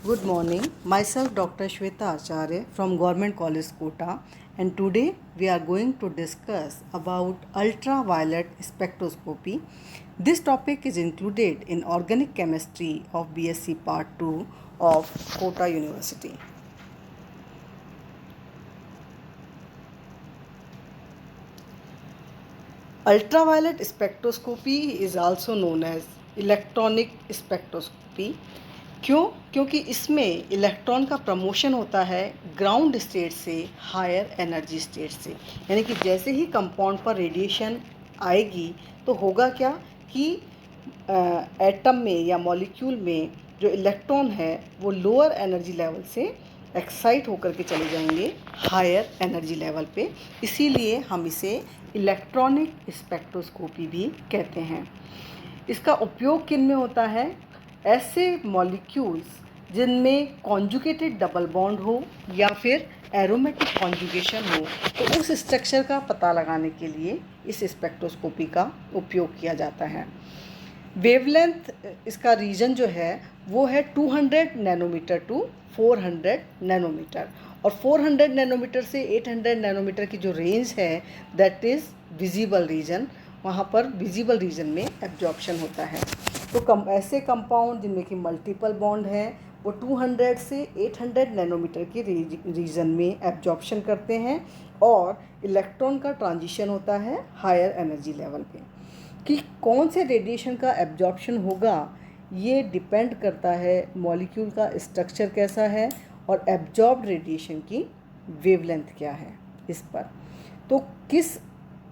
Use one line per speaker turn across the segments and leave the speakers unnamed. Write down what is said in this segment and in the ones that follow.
Good morning. Myself Dr. Shweta Acharya from Government College Kota, and today we are going to discuss about ultraviolet spectroscopy. This topic is included in Organic Chemistry of BSc Part 2 of Kota University. Ultraviolet spectroscopy is also known as electronic spectroscopy. क्योंकि इसमें electron का promotion होता है ground state से higher energy state से, यानी कि जैसे ही कंपाउंड पर रेडिएशन आएगी तो होगा क्या कि एटम में या मॉलिक्यूल में जो इलेक्ट्रॉन है वो लोअर एनर्जी लेवल से एक्साइट होकर के चले जाएंगे हायर एनर्जी लेवल पे। इसीलिए हम इसे इलेक्ट्रॉनिक स्पेक्ट्रोस्कोपी भी कहते हैं। इसका उपयोग किन में होता है? ऐसे मॉलिक्यूल्स जिनमें कॉन्जुगेटेड डबल बॉन्ड हो या फिर एरोमेटिक कॉन्जुगेशन हो, तो उस स्ट्रक्चर का पता लगाने के लिए इस स्पेक्ट्रोस्कोपी का उपयोग किया जाता है। वेवलेंथ इसका रीजन जो है वो है 200 नैनोमीटर टू 400 नैनोमीटर, और 400 नैनोमीटर से 800 नैनोमीटर की जो रेंज है दैट इज़ विजिबल रीजन। वहाँ पर विजिबल रीजन में एब्जॉर्प्शन होता है। तो ऐसे कंपाउंड जिनमें कि मल्टीपल बॉन्ड हैं वो 200 से 800 नैनोमीटर के रीजन में एब्जॉर्प्शन करते हैं, और इलेक्ट्रॉन का ट्रांजिशन होता है हायर एनर्जी लेवल पे। कि कौन से रेडिएशन का एब्जॉर्प्शन होगा ये डिपेंड करता है मॉलिक्यूल का स्ट्रक्चर कैसा है और एब्जॉर्ब्ड रेडिएशन की वेवलेंथ क्या है इस पर। तो किस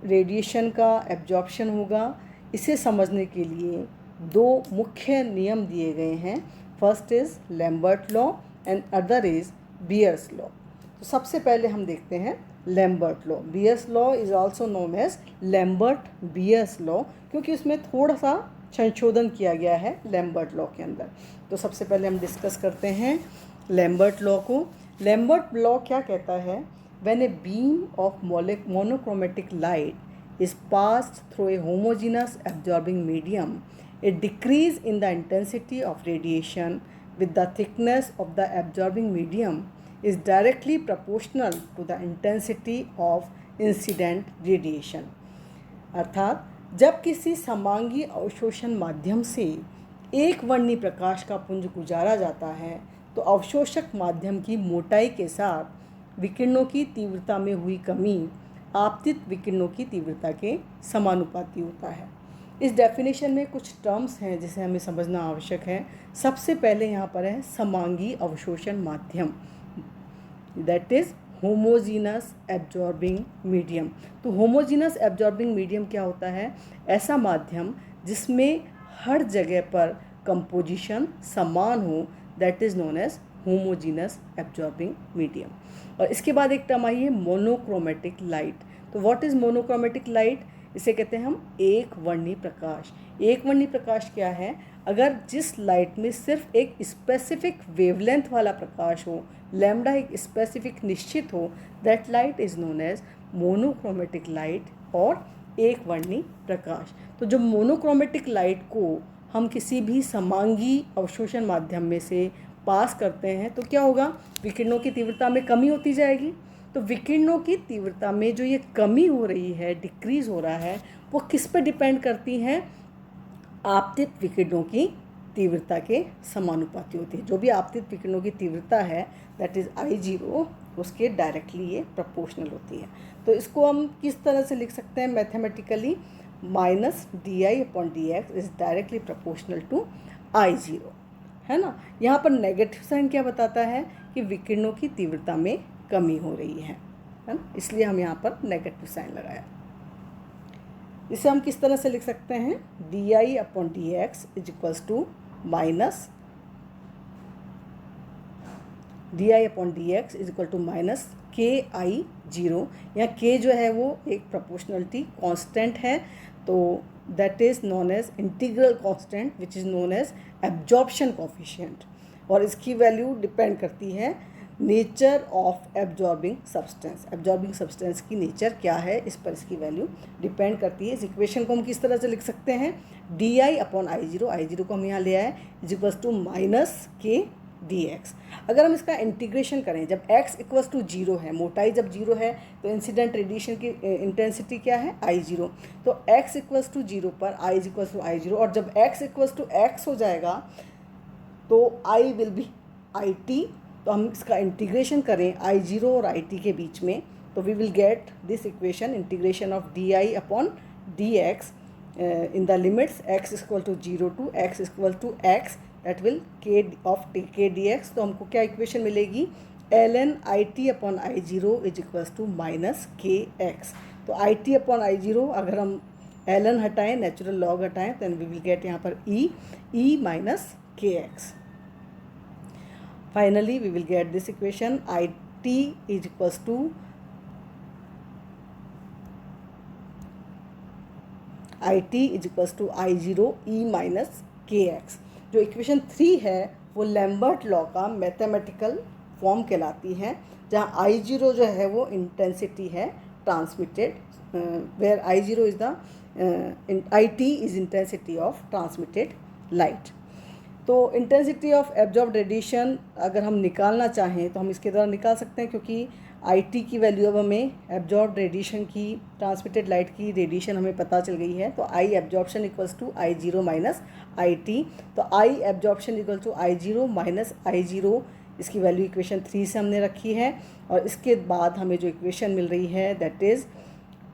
रेडिएशन का एब्जॉर्प्शन होगा इसे समझने के लिए दो मुख्य नियम दिए गए हैं। First is Lambert law and other is Beer's law. तो सबसे पहले हम देखते हैं Lambert law. Beer's law is also known as Lambert Beer's law, क्योंकि उसमें थोड़ा सा संशोधन किया गया है लैम्बर्ट लॉ के अंदर। तो सबसे पहले हम डिस्कस करते हैं लैम्बर्ट लॉ को। लैम्बर्ट लॉ क्या कहता है? When a beam of monochromatic light is passed through a homogeneous absorbing medium, a decrease in the intensity of radiation with the thickness of the absorbing medium is directly proportional to the intensity of incident radiation. अर्थात जब किसी समांगी अवशोषण माध्यम से एक वर्णी प्रकाश का पुंज गुजारा जाता है तो अवशोषक माध्यम की मोटाई के साथ विकिरणों की तीव्रता में हुई कमी आपतित विकिरणों की तीव्रता के समानुपाती होता है। इस डेफिनेशन में कुछ टर्म्स हैं जिसे हमें समझना आवश्यक है। सबसे पहले यहाँ पर है समांगी अवशोषण माध्यम, that is homogeneous absorbing medium. तो होमोजीनस एब्जॉर्बिंग मीडियम क्या होता है? ऐसा माध्यम जिसमें हर जगह पर कंपोजिशन समान हो, that is known as homogeneous absorbing medium. और इसके बाद एक टर्म आई है मोनोक्रोमेटिक लाइट। तो व्हाट इज़ मोनोक्रोमेटिक लाइट? इसे कहते हैं हम एक वर्णी प्रकाश। एक वर्णी प्रकाश क्या है? अगर जिस लाइट में सिर्फ एक स्पेसिफिक वेवलेंथ वाला प्रकाश हो, लैम्डा एक स्पेसिफिक निश्चित हो, that light is known as monochromatic light और एक वर्णी प्रकाश। तो जो मोनोक्रोमेटिक लाइट को हम किसी भी समांगी अवशोषण माध्यम में से पास करते हैं तो क्या होगा? विकिरणों की तीव्रता में कमी होती जाएगी। तो विकिरणों की तीव्रता में जो ये कमी हो रही है, डिक्रीज हो रहा है, वो किस पर डिपेंड करती हैं? आपतित विकिरणों की तीव्रता के समानुपाती होती है। जो भी आपतित विकिरणों की तीव्रता है दैट इज़ I0, उसके डायरेक्टली ये प्रोपोर्शनल होती है। तो इसको हम किस तरह से लिख सकते हैं mathematically? -di/dx is directly proportional to I0, है ना। यहाँ पर नेगेटिव साइन क्या बताता है? कि विकिरणों की तीव्रता में कमी हो रही है ना, इसलिए हम यहाँ पर नेगेटिव साइन लगाया। इसे हम किस तरह से लिख सकते हैं? di/dx is equals to minus di/dx is equal to minus KI0। यहाँ K जो है वो एक प्रोपोर्शनलिटी कांस्टेंट है, तो that is known as integral constant which is known as absorption coefficient, और इसकी वैल्यू डिपेंड करती है nature of absorbing substance. Absorbing substance की नेचर क्या है इस पर इसकी वैल्यू डिपेंड करती है। इस इक्वेशन को हम किस तरह से लिख सकते हैं? di/I0, I0 को हम यहाँ ले आए is equals to minus K dx। अगर हम इसका इंटीग्रेशन करें, जब x इक्वल्स टू 0 है, मोटाई जब 0 है तो इंसिडेंट रेडिएशन की इंटेंसिटी क्या है, I0। तो x इक्वल्स टू 0 पर I इक्वल्स टू I0, और जब x इक्वल्स टू x हो जाएगा तो I विल बी IT। तो हम इसका इंटीग्रेशन करें I0 और IT के बीच में, तो we will get this equation, integration of di upon dx in the limits x is equal to 0 to x is equal to x, that will k of k dx। तो हमको क्या equation मिलेगी, ln it upon I0 is equals to minus K x. तो it upon I0 अगर हम ln हटाएं, natural log हटाएं, then we will get यहाँ पर e minus K x. Finally we will get this equation, it is equals to IT is equals to I0 e minus K x. जो equation 3 है वो Lambert law का mathematical form कहलाती है, जहाँ I0 जो है वो इंटेंसिटी है transmitted, where I0 is the IT is intensity of transmitted light. तो इंटेंसिटी ऑफ एब्जॉर्ब्ड रेडिएशन अगर हम निकालना चाहें तो हम इसके द्वारा निकाल सकते हैं, क्योंकि IT की वैल्यू अब हमें एब्जॉर्ब्ड रेडिएशन की, ट्रांसमिटेड लाइट की रेडिएशन हमें पता चल गई है। तो I absorption equals to I0 minus IT। तो I absorption equal to I0 minus I0, इसकी वैल्यू इक्वेशन 3 से हमने रखी है। और इसके बाद हमें जो इक्वेशन मिल रही है that is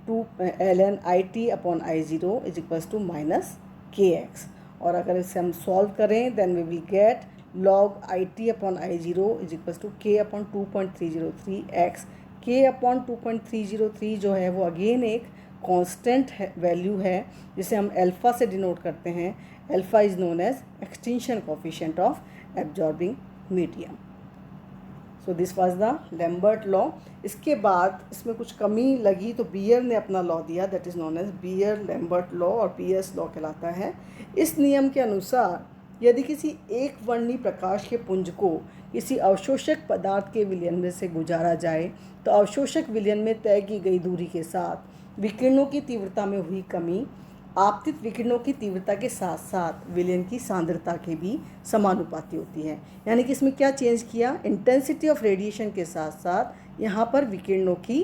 2 ln IT upon I0 is equals to minus K x. और अगर इसे हम सॉल्व करें then we will get log IT upon I0 is equals to k upon 2.303 x। k upon 2.303 जो है वो अगेन एक कांस्टेंट वैल्यू है, जिसे हम अल्फ़ा से डिनोट करते हैं। Alpha is known as extinction coefficient of absorbing medium. So this was the Lambert law. इसके बाद इसमें कुछ कमी लगी तो बियर ने अपना लॉ दिया, that is known as Beer Lambert law, और पियर्स लॉ कहलाता है। इस नियम के अनुसार यदि किसी एक वर्णी प्रकाश के पुंज को किसी अवशोषक पदार्थ के विलयन में से गुजारा जाए तो अवशोषक विलयन में तय की गई दूरी के साथ विकिरणों की तीव्रता में हुई कमी आपतित विकिरणों की तीव्रता के साथ साथ विलयन की सांद्रता के भी समानुपाती होती है। यानी कि इसमें क्या चेंज किया, इंटेंसिटी ऑफ रेडिएशन के साथ साथ यहाँ पर विकिरणों की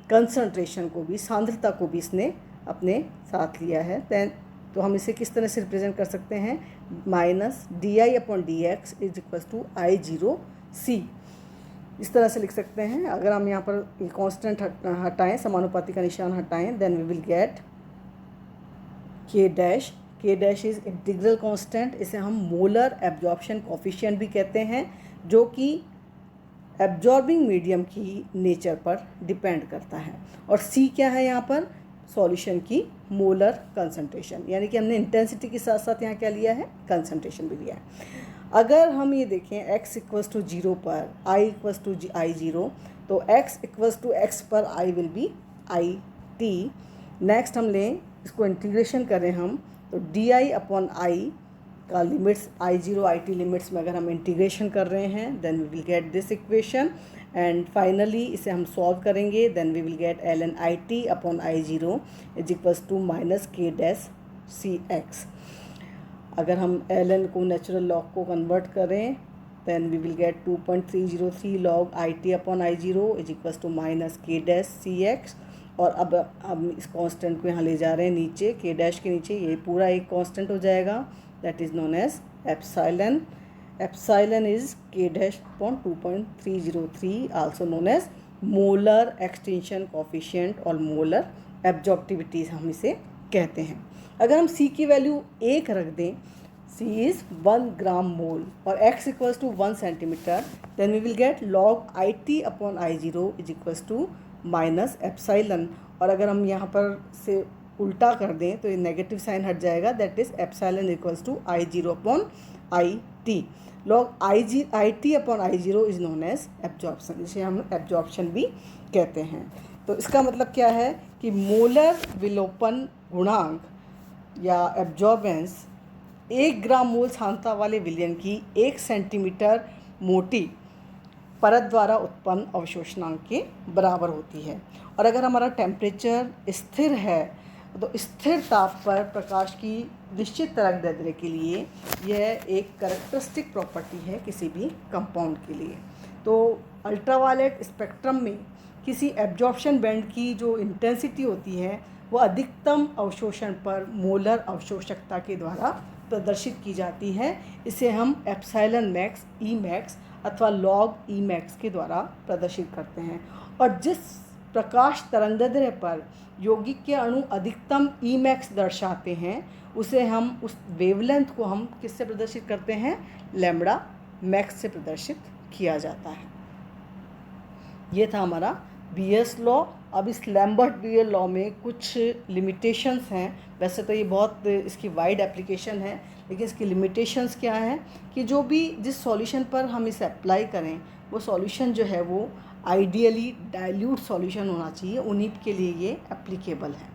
कंसंट्रेशन को भी, सांद्रता को भी इसने अपने साथ लिया है। तो हम इसे किस तरह से रिप्रेजेंट कर सकते हैं, minus di upon dx is equals to I0 C, इस तरह से लिख सकते हैं। अगर हम यहाँ पर कांस्टेंट हटाएं, समानुपाती का निशान हटाएं, then we will get k dash. k dash is integral constant, इसे हम मोलर एब्जॉर्प्शन कोफिशिएंट भी कहते हैं, जो कि एब्जॉर्बिंग मीडियम की नेचर पर डिपेंड करता है। और C क्या है यहाँ पर, सॉल्यूशन की मोलर कंसंट्रेशन, यानी कि हमने इंटेंसिटी के साथ साथ यहाँ क्या लिया है, कंसंट्रेशन भी लिया है। अगर हम ये देखें x इक्वल्स टू 0 पर I इक्वल्स टू I0, तो x इक्वल्स टू x पर I will be IT। Next हम लें, इसको इंटीग्रेशन करें हम, तो di अपॉन I का लिमिट्स I0 IT लिमिट्स में अगर हम इंटीग्रेशन कर रहे हैं then we will get this equation. And finally इसे हम सॉल्व करेंगे, then we will get ln IT upon I0 is equals to minus K dash C x. अगर हम ln को नेचुरल लॉग को कन्वर्ट करें then we will get 2.303 log IT upon I0 is equals to minus K dash C x. और अब हम इस constant को यहाँ ले जा रहे हैं नीचे, के डैश के नीचे, ये पूरा एक कांस्टेंट हो जाएगा, that is known as epsilon. Epsilon is K dash upon 2.303, also known as molar extinction coefficient और मोलर एब्जॉर्प्टिविटी हम इसे कहते हैं। अगर हम C की वैल्यू 1 रख दें, C इज़ 1 ग्राम मोल और x equals to 1 centimetre, then we will get log IT upon I0 is equals to minus epsilon. और अगर हम यहाँ पर से उल्टा कर दें तो ये नेगेटिव साइन हट जाएगा, that is epsilon equals to I0 upon IT। Log IT upon I0 is known as absorption, जिसे हम एब्जॉर्प्शन भी कहते हैं। तो इसका मतलब क्या है कि मोलर विलोपन गुणांक या एब्जॉर्बेंस 1 ग्राम मोल सांद्रता वाले विलयन की 1 सेंटीमीटर मोटी परत द्वारा उत्पन्न अवशोषणांक के बराबर होती है। और अगर हमारा टेम्परेचर स्थिर है तो स्थिर ताप पर प्रकाश की निश्चित तरंगदैर्ध्य के लिए यह एक कैरेक्टरिस्टिक प्रॉपर्टी है किसी भी कंपाउंड के लिए। तो अल्ट्रावायलेट स्पेक्ट्रम में किसी एब्जॉर्प्शन बैंड की जो इंटेंसिटी होती है वो अधिकतम अवशोषण पर मोलर अवशोषकता के द्वारा प्रदर्शित की जाती है। इसे हम एप्सिलॉन मैक्स ई मैक्स अथवा लॉग ई मैक्स के द्वारा प्रदर्शित करते हैं। और जिस प्रकाश तरंगदैर्ध्य पर यौगिक के अणु अधिकतम ई मैक्स दर्शाते हैं उसे हम उस वेवलेंथ को हम किससे प्रदर्शित करते हैं, लैम्बडा मैक्स से प्रदर्शित किया जाता है। ये था हमारा बीएस लॉ। अब इस लैम्बर्ट बीएस लॉ में कुछ लिमिटेशंस हैं। वैसे तो ये बहुत इसकी वाइड एप्लीकेशन है, लेकिन इसकी लिमिटेशंस क्या हैं कि जो भी जिस सॉल्यूशन पर हम इसे अप्लाई करें वो सॉल्यूशन जो है वो आइडियली डाइल्यूट सॉल्यूशन होना चाहिए, उन्हीं के लिए ये एप्लीकेबल है।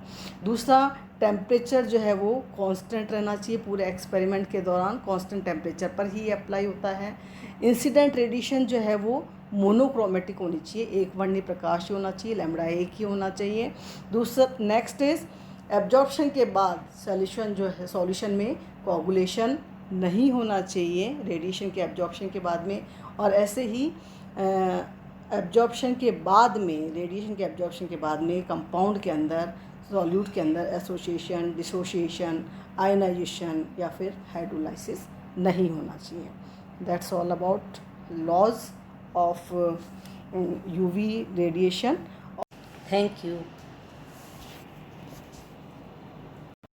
दूसरा, टेम्परेचर जो है वो कांस्टेंट रहना चाहिए, पूरे एक्सपेरिमेंट के दौरान कांस्टेंट टेम्परेचर पर ही अप्लाई होता है। इंसिडेंट रेडिएशन जो है वो मोनोक्रोमेटिक होनी चाहिए, एक वर्णीय प्रकाश होना चाहिए, लैम्बडा एक ही होना चाहिए। दूसरा, नेक्स्ट इज एब्जॉर्प्शन के बाद सॉल्यूशन जो है सॉल्यूशन में कोगुलेशन नहीं होना चाहिए रेडिएशन के एब्जॉर्प्शन के बाद में। और ऐसे ही एब्जॉर्प्शन के बाद में, रेडिएशन के एब्जॉर्प्शन के बाद में कंपाउंड के अंदर, सॉल्यूट के अंदर एसोसिएशन, डिसोसिएशन, आयनाइजेशन या फिर हाइड्रोलाइसिस नहीं होना चाहिए। That's all about laws of UV radiation. Thank you.